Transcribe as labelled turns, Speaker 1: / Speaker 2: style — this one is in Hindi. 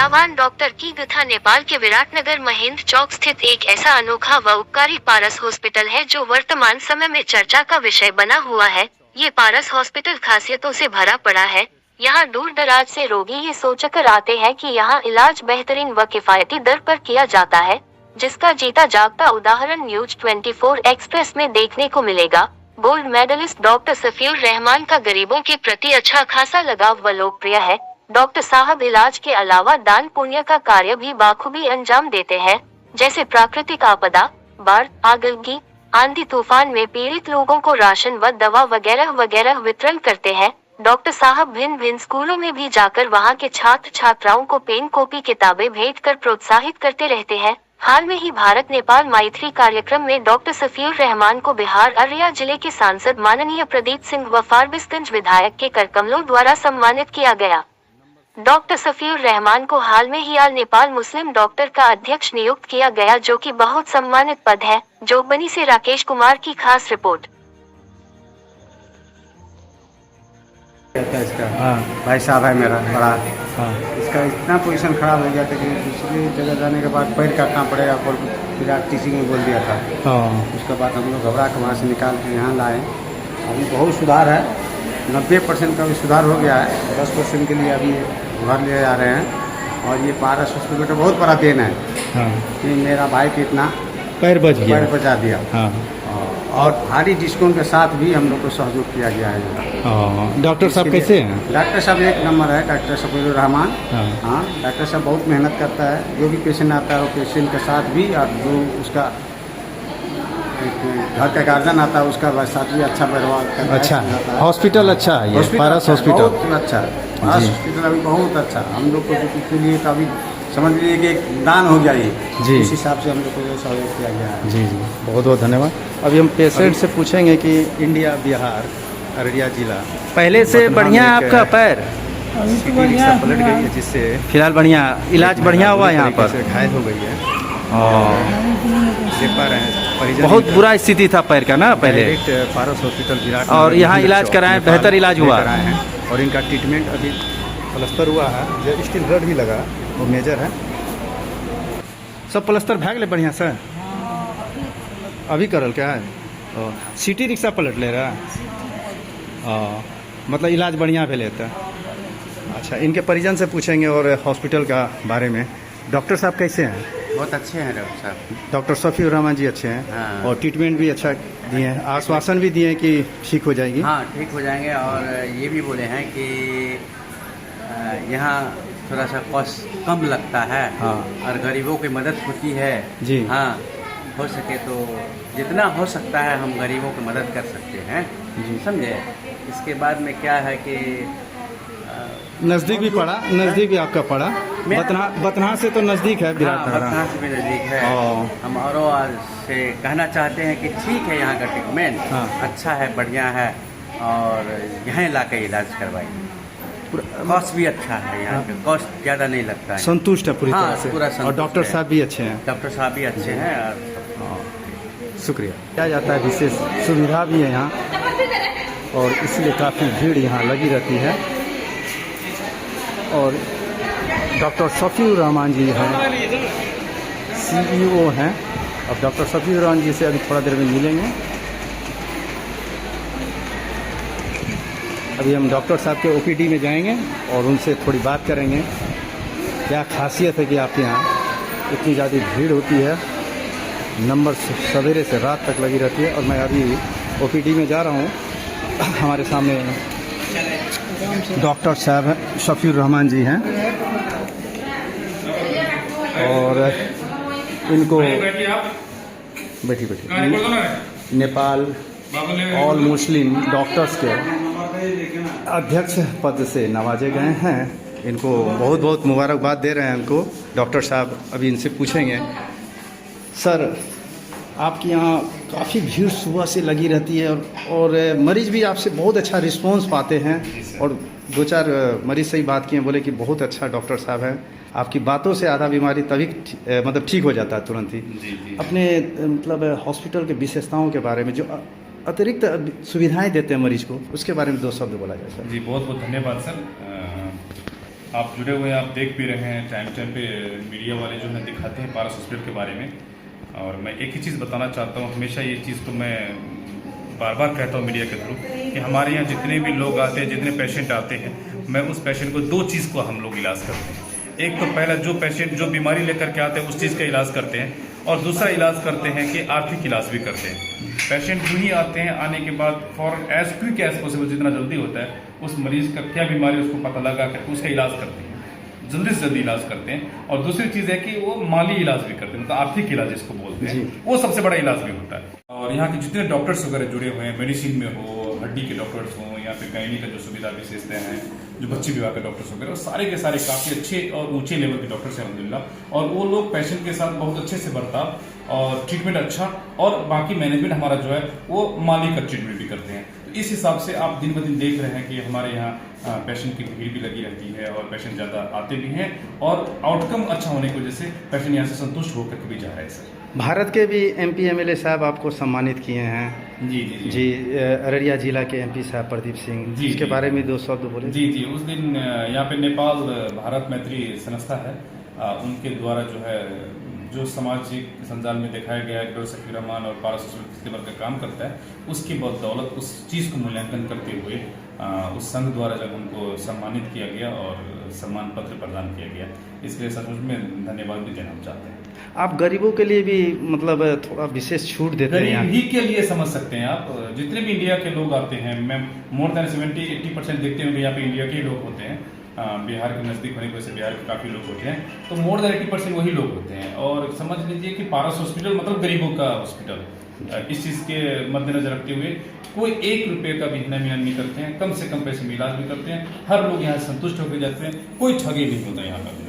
Speaker 1: कलावान डॉक्टर की कथा नेपाल के विराटनगर महेंद्र चौक स्थित एक ऐसा अनोखा व उपकारी पारस हॉस्पिटल है जो वर्तमान समय में चर्चा का विषय बना हुआ है। ये पारस हॉस्पिटल खासियतों से भरा पड़ा है। यहाँ दूर दराज से रोगी ये सोचकर आते हैं कि यहाँ इलाज बेहतरीन व किफायती दर पर किया जाता है, जिसका जीता जागता उदाहरण न्यूज 24 एक्सप्रेस में देखने को मिलेगा। गोल्ड मेडलिस्ट डॉक्टर सफीउर रहमान का गरीबों के प्रति अच्छा खासा लगाव व लोकप्रिय है। डॉक्टर साहब इलाज के अलावा दान पुण्य का कार्य भी बाखूबी अंजाम देते हैं, जैसे प्राकृतिक आपदा, बाढ़, आगलगी, आंधी तूफान में पीड़ित लोगों को राशन व दवा वगैरह वगैरह वितरण करते हैं। डॉक्टर साहब भिन्न भिन्न स्कूलों में भी जाकर वहां के छात्र छात्राओं को पेन कॉपी किताबें भेंट कर प्रोत्साहित करते रहते हैं। हाल में ही भारत नेपाल मैत्री कार्यक्रम में डॉक्टर सफीउर रहमान को बिहार अररिया जिले के सांसद माननीय प्रदीप सिंह व फारबिसगंज विधायक के करकमलों द्वारा सम्मानित किया गया। डॉक्टर सफीउर रहमान को हाल में ही आल नेपाल मुस्लिम डॉक्टर का अध्यक्ष नियुक्त किया गया, जो कि बहुत सम्मानित पद है। जोगबनी से राकेश कुमार की खास रिपोर्ट।
Speaker 2: इसका भाई साहब है मेरा बड़ा, इसका इतना पोजीशन खराब हो गया था कि दूसरी जगह जाने के बाद पैर काटना पड़ेगा, फिर टीचिंग में बोल दिया था। उसके बाद हम लोग घबरा के वहाँ से निकाल के यहाँ लाए। अभी बहुत सुधार है, 90% का भी सुधार हो गया है। 10% के लिए अभी घर ले जा रहे हैं। और ये पारस हॉस्पिटल का बहुत बड़ा देन है कि मेरा भाई के इतना पैर बचा दिया। और भारी डिस्काउंट के साथ भी हम लोग को सहयोग किया गया है।
Speaker 3: डॉक्टर साहब कैसे हैं?
Speaker 2: डॉक्टर साहब एक नंबर है, डॉक्टर सफीउर रहमान। हाँ, डॉक्टर साहब बहुत मेहनत करता है। जो भी पेशेंट आता है वो पेशेंट के साथ भी, और जो उसका घर का गार्जियन आता है उसका साथ भी अच्छा व्यवहार करता है।
Speaker 3: अच्छा, हॉस्पिटल अच्छा है ये पारस हॉस्पिटल?
Speaker 2: बहुत अच्छा है पारस हॉस्पिटल, अभी बहुत अच्छा। हम लोग को के लिए तो अभी समझ लीजिए कि एक दान हो गया ये जी। इस हिसाब से हम लोग को सहयोग किया गया है।
Speaker 3: जी जी, बहुत बहुत धन्यवाद। अभी हम पेशेंट से पूछेंगे कि इंडिया बिहार अररिया जिला पहले से बढ़िया आपका पैर पलट गई है, जिससे फिलहाल बढ़िया इलाज बढ़िया हुआ यहाँ पर, घायल हो गई है। देख पा रहे हैं बहुत बुरा स्थिति था पैर का ना पहले। पारस हॉस्पिटल विराट और यहाँ इलाज कराएं, बेहतर इलाज हुआ है। और इनका ट्रीटमेंट अभी प्लस्तर हुआ है, जो स्टील रड भी लगा वो मेजर है। सब प्लस्तर भाग ले बढ़िया सर? अभी करल क्या है? सिटी रिक्शा पलट ले रहा, मतलब इलाज बढ़िया भेले था। अच्छा, इनके परिजन से पूछेंगे और हॉस्पिटल का बारे में। डॉक्टर साहब कैसे हैं?
Speaker 2: बहुत अच्छे हैं डॉक्टर साहब।
Speaker 3: डॉक्टर सफीउर रहमान जी अच्छे हैं।
Speaker 2: हाँ।
Speaker 3: और ट्रीटमेंट भी अच्छा दिए हैं, आश्वासन भी दिए हैं कि ठीक हो जाएगी।
Speaker 2: हाँ, ठीक हो जाएंगे। और ये भी बोले हैं कि यहाँ थोड़ा सा कॉस्ट कम लगता है।
Speaker 3: हाँ।
Speaker 2: और गरीबों की मदद होती है
Speaker 3: जी।
Speaker 2: हाँ, हो सके तो जितना हो सकता है हम गरीबों की मदद कर सकते हैं जी, समझे। इसके बाद में क्या है कि
Speaker 3: नज़दीक भी पड़ा, नज़दीक भी आपका पड़ा। बतना से तो नज़दीक है विराटनगर।
Speaker 2: बतना से भी नज़दीक है। हम और से कहना चाहते हैं कि ठीक है, यहाँ का ट्रीटमेंट अच्छा है, बढ़िया है, और यहाँ ला के इलाज करवाइए। कॉस्ट भी अच्छा है, यहाँ पे कॉस्ट ज़्यादा नहीं लगता है।
Speaker 3: संतुष्ट है पूरी तरह से।
Speaker 2: पूरा
Speaker 3: और डॉक्टर साहब भी अच्छे हैं।
Speaker 2: डॉक्टर साहब भी अच्छे हैं।
Speaker 3: शुक्रिया। क्या जाता है, विशेष सुविधा भी है यहाँ, और इसलिए काफ़ी भीड़ यहाँ लगी रहती है। और डॉक्टर सफीउर रहमान जी हैं, CEO हैं। अब डॉक्टर सफीउर रहमान जी से अभी थोड़ा देर में मिलेंगे। अभी हम डॉक्टर साहब के OPD में जाएंगे और उनसे थोड़ी बात करेंगे। क्या खासियत है कि आपके यहाँ इतनी ज़्यादा भीड़ होती है, नंबर सवेरे से रात तक लगी रहती है। और मैं अभी OPD में जा रहा हूँ। हमारे सामने डॉक्टर साहब सफीउर रहमान जी हैं, और इनको बैठी नेपाल ऑल मुस्लिम डॉक्टर्स के अध्यक्ष पद से नवाजे गए हैं। इनको बहुत बहुत मुबारकबाद दे रहे हैं इनको। डॉक्टर साहब अभी इनसे पूछेंगे। सर, आपके यहाँ काफ़ी भीड़ सुबह से लगी रहती है, और मरीज़ भी आपसे बहुत अच्छा रिस्पांस पाते हैं। और 2-4 मरीज़ से ही बात किए, बोले कि बहुत अच्छा डॉक्टर साहब हैं, आपकी बातों से आधा बीमारी तभी मतलब ठीक हो जाता है तुरंत ही।
Speaker 4: जी।
Speaker 3: अपने मतलब हॉस्पिटल के विशेषताओं के बारे में, जो अतिरिक्त सुविधाएं देते हैं मरीज को, उसके बारे में 2 शब्द बोला जाए सर।
Speaker 4: जी, बहुत बहुत धन्यवाद सर। आप जुड़े हुए हैं, आप देख भी रहे हैं टाइम टाइम पे मीडिया वाले जो है दिखाते हैं पारस हॉस्पिटल के बारे में। और मैं एक ही चीज़ बताना चाहता हूँ, हमेशा ये चीज़ तो मैं बार बार कहता हूँ मीडिया के थ्रू कि हमारे यहाँ जितने भी लोग आते हैं, जितने पेशेंट आते हैं, मैं उस पेशेंट को दो चीज़ को हम लोग इलाज करते हैं। एक तो पहला जो पेशेंट जो बीमारी लेकर के आते हैं उस चीज़ का इलाज करते हैं, और दूसरा इलाज करते हैं कि आर्थिक इलाज भी करते हैं। पेशेंट जो ही आते हैं, आने के बाद for as quick as possible, जितना जल्दी होता है उस मरीज का क्या बीमारी उसको पता लगा करके उसका इलाज करते हैं, जल्दी से जल्दी इलाज करते हैं। और दूसरी चीज़ है कि वो माली इलाज भी करते हैं, मतलब आर्थिक इलाज जिसको बोलते हैं, वो सबसे बड़ा इलाज भी होता है। और यहाँ के जितने डॉक्टर्स वगैरह जुड़े हुए हैं, मेडिसिन में हो, हड्डी के डॉक्टर्स हों, यहाँ पे गायनी का जो सुविधा विशेषताएं हैं, जो बच्चे विभाग के डॉक्टर्स वगैरह, वो सारे के सारे काफ़ी अच्छे और ऊंचे लेवल के डॉक्टर्स हैं अल्हम्दुलिल्लाह। और वो लोग पेशेंट के साथ बहुत अच्छे से बर्ताव और ट्रीटमेंट अच्छा, और बाकी मैनेजमेंट हमारा जो है वो माली का ट्रीटमेंट भी करते हैं। तो इस हिसाब से आप दिन ब दिन देख रहे हैं कि हमारे यहाँ पेशेंट की भीड़ भी लगी रहती है और पेशेंट ज़्यादा आते भी हैं, और आउटकम अच्छा होने की वजह से पेशेंट यहाँ से संतुष्ट होकर के भी जा रहे हैं। सर,
Speaker 3: भारत के भी MP MLA साहब आपको सम्मानित किए हैं।
Speaker 4: जी जी
Speaker 3: जी, अररिया जिला के MP साहब प्रदीप सिंह,
Speaker 4: जी,
Speaker 3: इसके
Speaker 4: जी।
Speaker 3: बारे में दो शब्द बोले।
Speaker 4: जी जी, उस दिन यहाँ पे नेपाल भारत मैत्री संस्था है, उनके द्वारा जो है जो सामाजिक संजाल में दिखाया गया है डॉक्टर शकीर रहमान और पारस हॉस्पिटल किस लेवल का काम करता है, उसकी बदौलत उस चीज़ को मूल्यांकन करते हुए उस संघ द्वारा जब उनको सम्मानित किया गया और सम्मान पत्र प्रदान किया गया, इसलिए सचमुच में धन्यवाद भी देना चाहते हैं।
Speaker 3: आप गरीबों के लिए भी मतलब थोड़ा विशेष छूट देते हैं यहाँ।
Speaker 4: गरीब ही के लिए समझ सकते हैं आप, जितने भी इंडिया के लोग आते हैं, मैं मोर देन 70-80% देखते होंगे यहाँ पे इंडिया के ही लोग होते हैं। बिहार के नज़दीक होने की वजह से बिहार के काफ़ी लोग होते हैं, तो मोर देन 80% वही लोग होते हैं। और समझ लीजिए कि पारस हॉस्पिटल मतलब गरीबों का हॉस्पिटल। इस चीज़ के मद्देनजर रखते हुए कोई 1 रुपये का भी हिना मिना नहीं करते हैं, कम से कम पैसे में इलाज भी करते हैं, हर लोग यहाँ संतुष्ट होकर जाते हैं, कोई ठगी नहीं होता यहाँ पर।